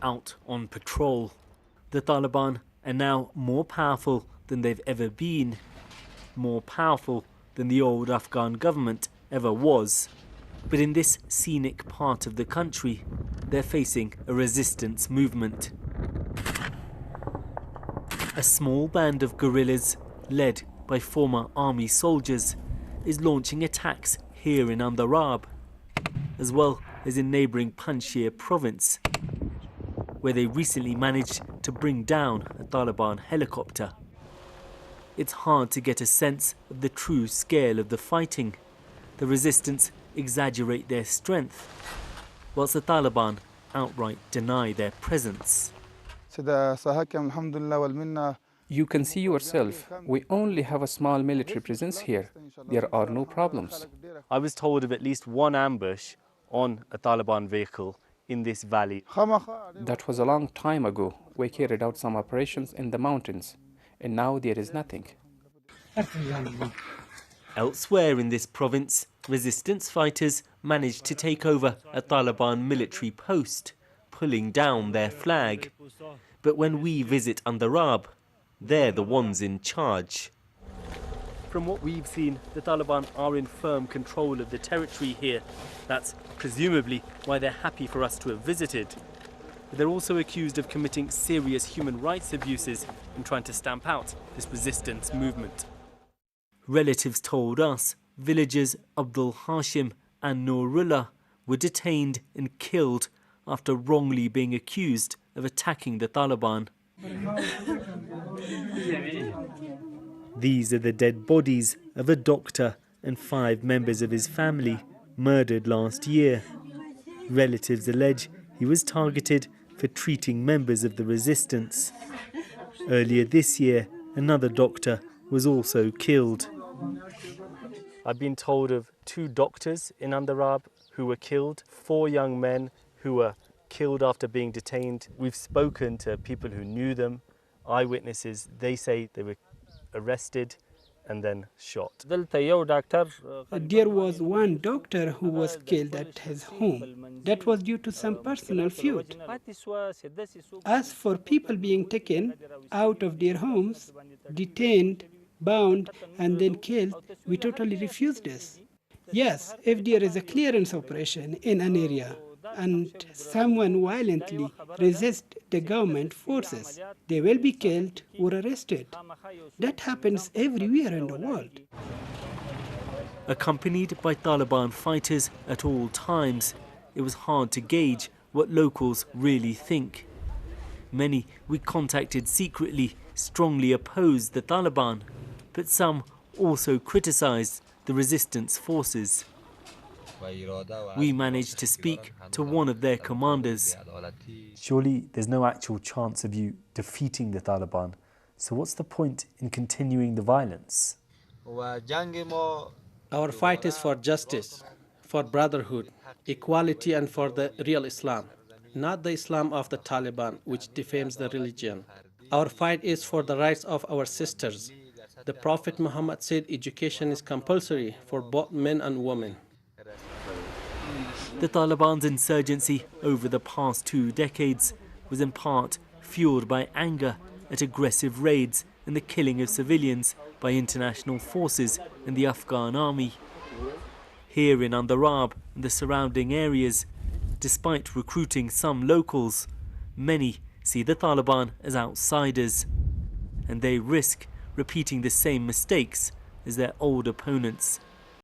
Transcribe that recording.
out on patrol. The Taliban are now more powerful than they've ever been, more powerful than the old Afghan government ever was. But in this scenic part of the country, they're facing a resistance movement. A small band of guerrillas, led by former army soldiers, is launching attacks here in Andarab, as well as in neighbouring Panjshir province, where they recently managed to bring down a Taliban helicopter. It's hard to get a sense of the true scale of the fighting. The resistance exaggerate their strength, whilst the Taliban outright deny their presence. You can see yourself, we only have a small military presence here. There are no problems. I was told of at least one ambush on a Taliban vehicle in this valley. That was a long time ago. We carried out some operations in the mountains, and now there is nothing. Elsewhere in this province, resistance fighters managed to take over a Taliban military post, pulling down their flag. But when we visit Andarab, they're the ones in charge. From what we've seen, the Taliban are in firm control of the territory here. That's presumably why they're happy for us to have visited. But they're also accused of committing serious human rights abuses in trying to stamp out this resistance movement. Relatives told us villagers Abdul Hashim and Noorullah were detained and killed after wrongly being accused of attacking the Taliban. These are the dead bodies of a doctor and 5 members of his family murdered last year. Relatives allege he was targeted for treating members of the resistance. Earlier this year, another doctor was also killed. I've been told of 2 doctors in Andarab who were killed, 4 young men who were killed after being detained. We've spoken to people who knew them, eyewitnesses. They say they were arrested and then shot. There was one doctor who was killed at his home. That was due to some personal feud. As for people being taken out of their homes, detained, bound, and then killed, we totally refuse this. Yes, if there is a clearance operation in an area and someone violently resists the government forces, they will be killed or arrested. That happens everywhere in the world. Accompanied by Taliban fighters at all times, it was hard to gauge what locals really think. Many we contacted secretly strongly opposed the Taliban, but some also criticized the resistance forces. We managed to speak to one of their commanders. Surely there's no actual chance of you defeating the Taliban, so what's the point in continuing the violence? Our fight is for justice, for brotherhood, equality, and for the real Islam, not the Islam of the Taliban, which defames the religion. Our fight is for the rights of our sisters. The Prophet Muhammad said education is compulsory for both men and women. The Taliban's insurgency over the past 2 decades was in part fueled by anger at aggressive raids and the killing of civilians by international forces and the Afghan army. Here in Andarab and the surrounding areas, despite recruiting some locals, many see the Taliban as outsiders, and they risk repeating the same mistakes as their old opponents.